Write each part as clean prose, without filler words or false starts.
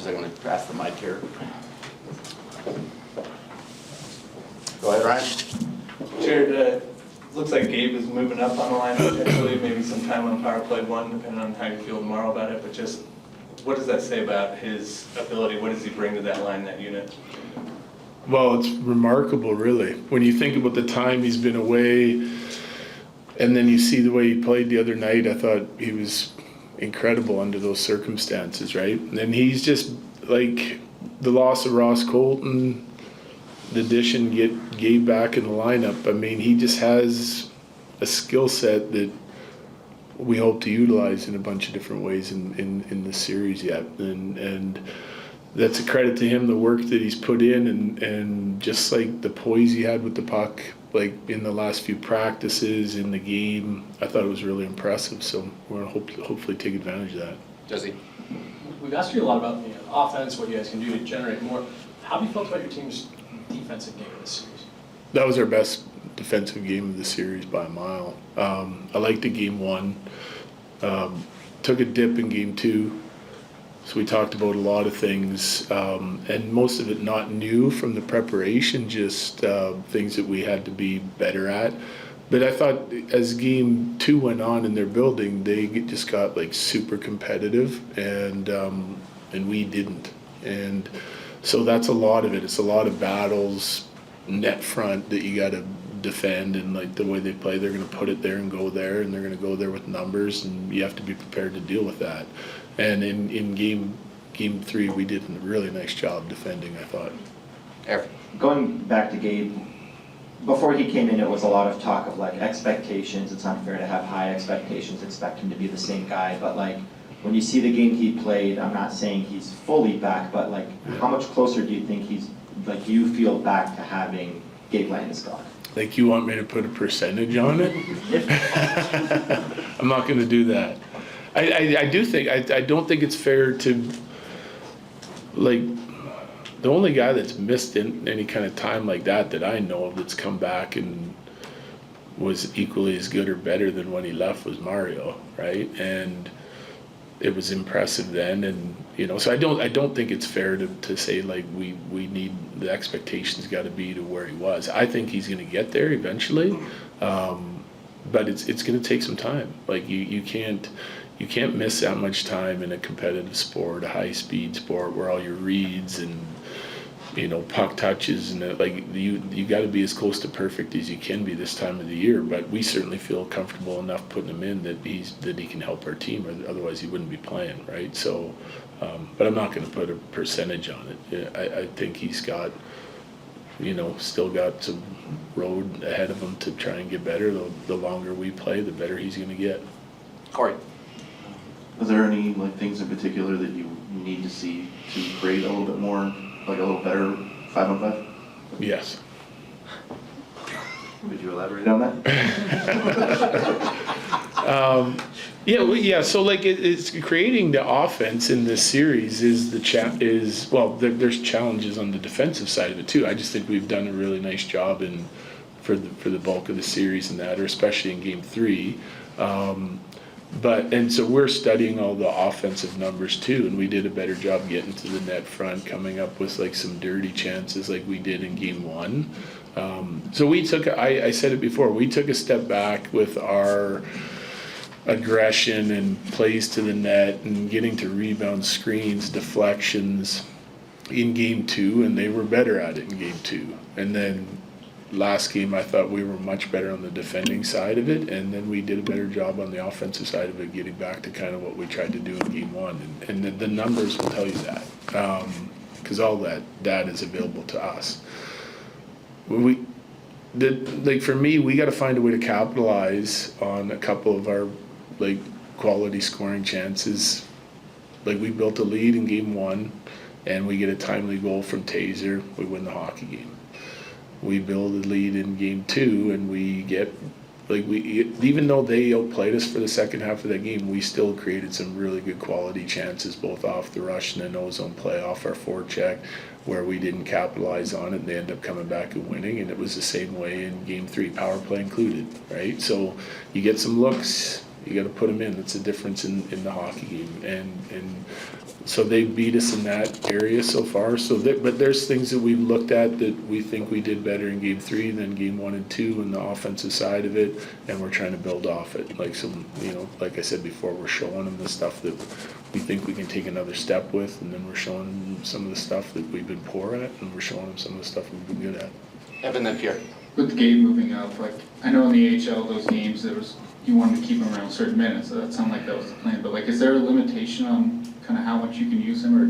I'm going to pass the mic here. Go ahead, Ryan. Jared, looks like Gabe is moving up on the line potentially, maybe some time on power play 1, depending on how you feel tomorrow about it, but just what does that say about his ability? What does he bring to that line, that unit? Well, it's remarkable, really. When you think about the time he's been away, and then you see the way he played the other night, I thought he was incredible under those circumstances, right? And he's just like the loss of Ross Colton, the addition get Gabe back in the lineup. I mean, he just has a skill set that we hope to utilize in a bunch of different ways in this series yet. And that's a credit to him, the work that he's put in, and just like the poise he had with the puck, like in the last few practices, in the game, I thought it was really impressive. So we're going to hopefully take advantage of that. Jesse? We've asked you a lot about the offense, what you guys can do to generate more. How have you felt about your team's defensive game in this series? That was our best defensive game of the series by a mile. I liked the game 1. Took a dip in game 2. So we talked about a lot of things, and most of it not new from the preparation, just things that we had to be better at. But I thought as game 2 went on in their building, they just got like super competitive, and we didn't. And so that's a lot of it. It's a lot of battles, net front that you got to defend, and like the way they play, they're going to put it there and go there, and they're going to go there with numbers, and you have to be prepared to deal with that. And in game 3, we did a really nice job defending, I thought. Eric? Going back to Gabe, before he came in, it was a lot of talk of like expectations. It's unfair to have high expectations, expect him to be the same guy. But like when you see the game he played, I'm not saying he's fully back, but like how much closer do you think he's, like you feel back to having Gabe Landeskog? Like you want me to put a percentage on it? I'm not going to do that. I do think, I don't think it's fair to, like, the only guy that's missed in any kind of time like that I know of that's come back and was equally as good or better than when he left was Mario, right? And it was impressive then, and you know, so I don't think it's fair to say like we need, the expectations got to be to where he was. I think he's going to get there eventually, but it's going to take some time. Like you can't miss that much time in a competitive sport, a high speed sport where all your reads and, you know, puck touches and like you got to be as close to perfect as you can be this time of the year. But we certainly feel comfortable enough putting him in that he can help our team, or otherwise he wouldn't be playing, right? So, but I'm not going to put a percentage on it. I think he's got, you know, still got some road ahead of him to try and get better. The longer we play, the better he's going to get. Corey? Is there any like things in particular that you need to see to create a little bit more, like a little better 5-on-5? Yes. Could you elaborate on that? Yeah. So like it's creating the offense in this series is there's challenges on the defensive side of it too. I just think we've done a really nice job for the bulk of the series in that, or especially in game 3. And so we're studying all the offensive numbers too, and we did a better job getting to the net front, coming up with like some dirty chances like we did in game 1. So we took, I said it before, we took a step back with our aggression and plays to the net and getting to rebound, screens, deflections in game 2, and they were better at it in game 2. And then last game, I thought we were much better on the defending side of it, and then we did a better job on the offensive side of it, getting back to kind of what we tried to do in game 1. And the numbers will tell you that, because all that data is available to us. Like for me, we got to find a way to capitalize on a couple of our like quality scoring chances. Like we built a lead in game 1, and we get a timely goal from Taser, we win the hockey game. We build a lead in game 2, and we get, like even though they outplayed us for the second half of that game, we still created some really good quality chances, both off the rush and the no-zone play, off our forecheck, where we didn't capitalize on it, and they end up coming back and winning. And it was the same way in game 3, power play included, right? So you get some looks, You gotta put them in. That's the difference in the hockey game. And so they beat us in that area so far. But there's things that we've looked at that we think we did better in game 3 than game 1 and 2 and the offensive side of it, and we're trying to build off it. Like like I said before, we're showing them the stuff that we think we can take another step with, and then we're showing them some of the stuff that we've been poor at, and we're showing them some of the stuff we've been good at. Evan, then Pierre. With Gabe moving up, like, I know in the AHL, those games, you wanted to keep him around certain minutes, so that sounded like that was the plan, but like, is there a limitation on kind of how much you can use him, or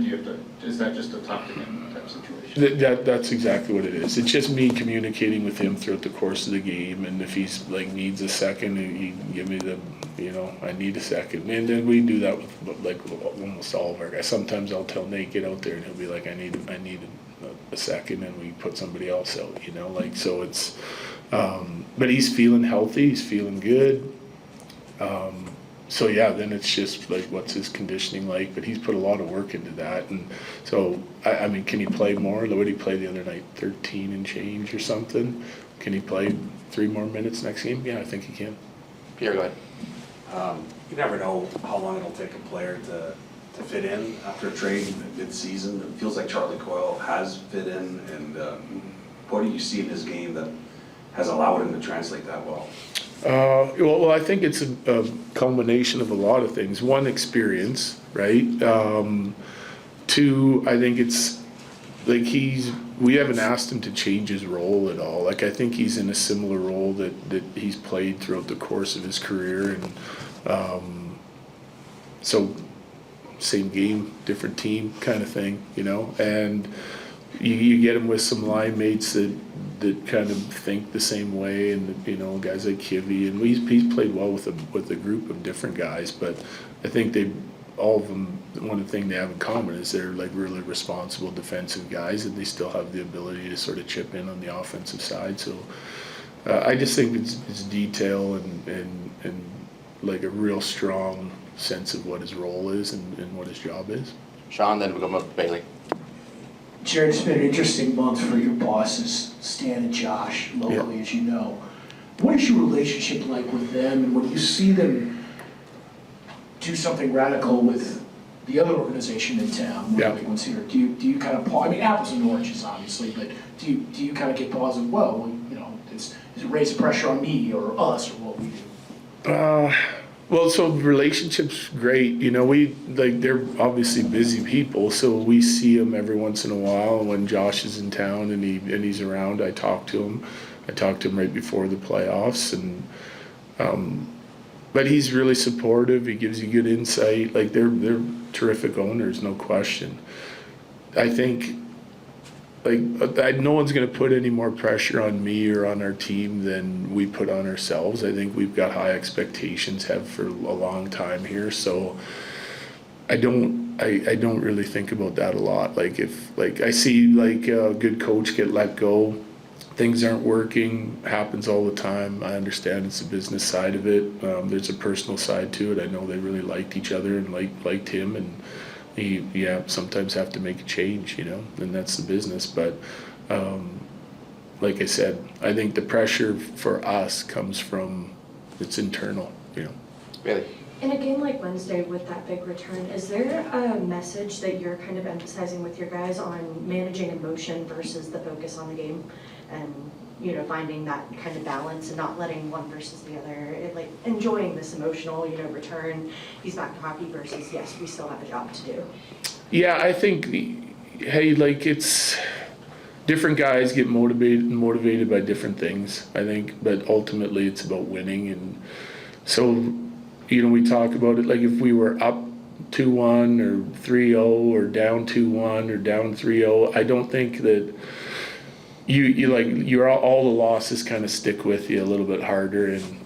is that just a talk to him type situation? That's exactly what it is. It's just me communicating with him throughout the course of the game, and if he's like needs a second, he can give me the, I need a second. And then we do that with like almost all of our guys. Sometimes I'll tell Nate, get out there, and he'll be like, I need a second, and we put somebody else out, so it's, but he's feeling healthy, he's feeling good. So yeah, then it's just like, what's his conditioning like? But he's put a lot of work into that, and so I mean, can he play more? What did he play the other night? 13 and change or something? Can he play 3 more minutes next game? Yeah, I think he can. Pierre, go ahead. You never know how long it'll take a player to fit in after a trade mid-season. It feels like Charlie Coyle has fit in, and what do you see in his game that has allowed him to translate that well? Well, I think it's a culmination of a lot of things. One, experience, right? 2, I think it's like we haven't asked him to change his role at all. Like, I think he's in a similar role that he's played throughout the course of his career, and so same game, different team kind of thing, and you get him with some line mates that kind of think the same way, and guys like Kivy, and he's played well with a group of different guys, but I think all of them, one of the things they have in common is they're like really responsible defensive guys, and they still have the ability to sort of chip in on the offensive side. So I just think it's detail and like a real strong sense of what his role is and what his job is. Sean, then we'll go up to Bailey. Jared, it's been an interesting month for your bosses, Stan and Josh, locally, as you know. What is your relationship like with them, and when you see them do something radical with the other organization in town, one of the big ones here, do you kind of pause? I mean, apples and oranges, obviously, but do you kind of get pause of, well, does it raise pressure on me or us or what we do? Well, so relationships great. They're obviously busy people, so we see them every once in a while. And when Josh is in town and he's around, I talk to him. I talked to him right before the playoffs, and but he's really supportive. He gives you good insight. Like, they're terrific owners, no question. I think, no one's going to put any more pressure on me or on our team than we put on ourselves. I think we've got high expectations, have for a long time here. So I don't really think about that a lot. Like, if I see a good coach get let go, things aren't working, happens all the time. I understand it's the business side of it. There's a personal side to it. I know they really liked each other and liked him, and you sometimes have to make a change, and that's the business. But like I said, I think the pressure for us comes from, it's internal, Really? In a game like Wednesday with that big return, is there a message that you're kind of emphasizing with your guys on managing emotion versus the focus on the game, and finding that kind of balance and not letting one versus the other, enjoying this emotional, return, he's back to hockey versus, yes, we still have a job to do? Yeah, I think, it's different guys get motivated by different things, I think, but ultimately it's about winning. And so, we talk about it, like if we were up 2-1 or 3-0 or down 2-1 or down 3-0, I don't think that you're all the losses kind of stick with you a little bit harder in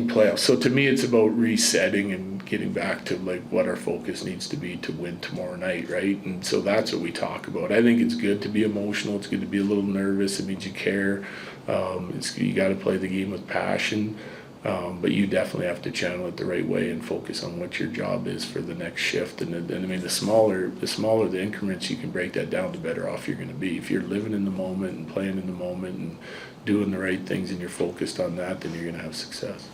playoffs. So to me, it's about resetting and getting back to what our focus needs to be to win tomorrow night, right? And so that's what we talk about. I think it's good to be emotional. It's good to be a little nervous. It means you care. You got to play the game with passion. But you definitely have to channel it the right way and focus on what your job is for the next shift. And I mean, the smaller the increments you can break that down, the better off you're going to be. If you're living in the moment and playing in the moment and doing the right things and you're focused on that, then you're going to have success.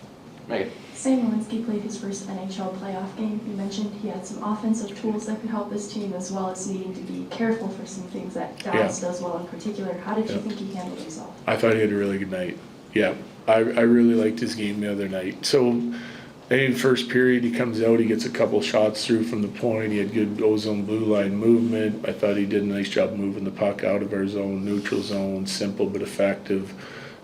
Megan? Sam Landeskog played his first NHL playoff game. You mentioned he had some offensive tools that could help his team, as well as needing to be careful for some things that Dallas does well in particular. How did you think he handled himself? I thought he had a really good night. Yeah, I really liked his game the other night. So, in first period, he comes out, he gets a couple shots through from the point. He had good ozone blue line movement. I thought he did a nice job moving the puck out of our zone, neutral zone, simple but effective.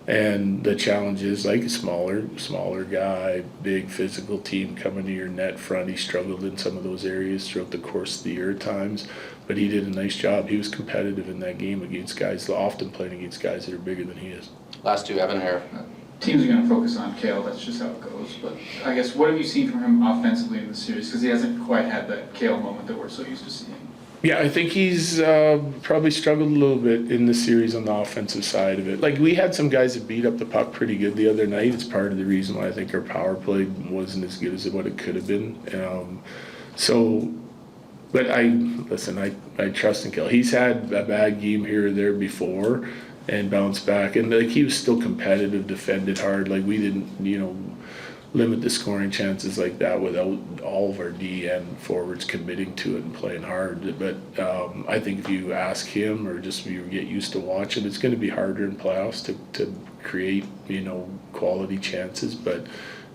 And the challenge is like a smaller guy, big physical team coming to your net front. He struggled in some of those areas throughout the course of the year at times, but he did a nice job. He was competitive in that game against guys, often playing against guys that are bigger than he is. Last two, Evan here. Teams are going to focus on Kale, that's just how it goes. But I guess, what have you seen from him offensively in the series? Because he hasn't quite had that Kale moment that we're so used to seeing. Yeah, I think he's probably struggled a little bit in the series on the offensive side of it. Like, we had some guys that beat up the puck pretty good the other night. It's part of the reason why I think our power play wasn't as good as what it could have been. But I trust in Kale. He's had a bad game here or there before and bounced back. And like, he was still competitive, defended hard. Like, we didn't, limit the scoring chances like that without all of our DN forwards committing to it and playing hard. But I think if you ask him or just you get used to watching, it's going to be harder in playoffs to create, quality chances. But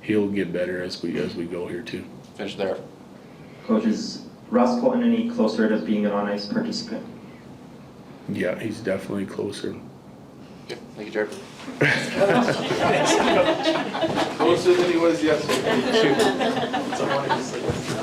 he'll get better as we go here too. Finish there. Coach, is Ross Colton any closer to being an on-ice participant? Yeah, he's definitely closer. Okay, thank you, Jared. Closer than he was yesterday. Someone who's like-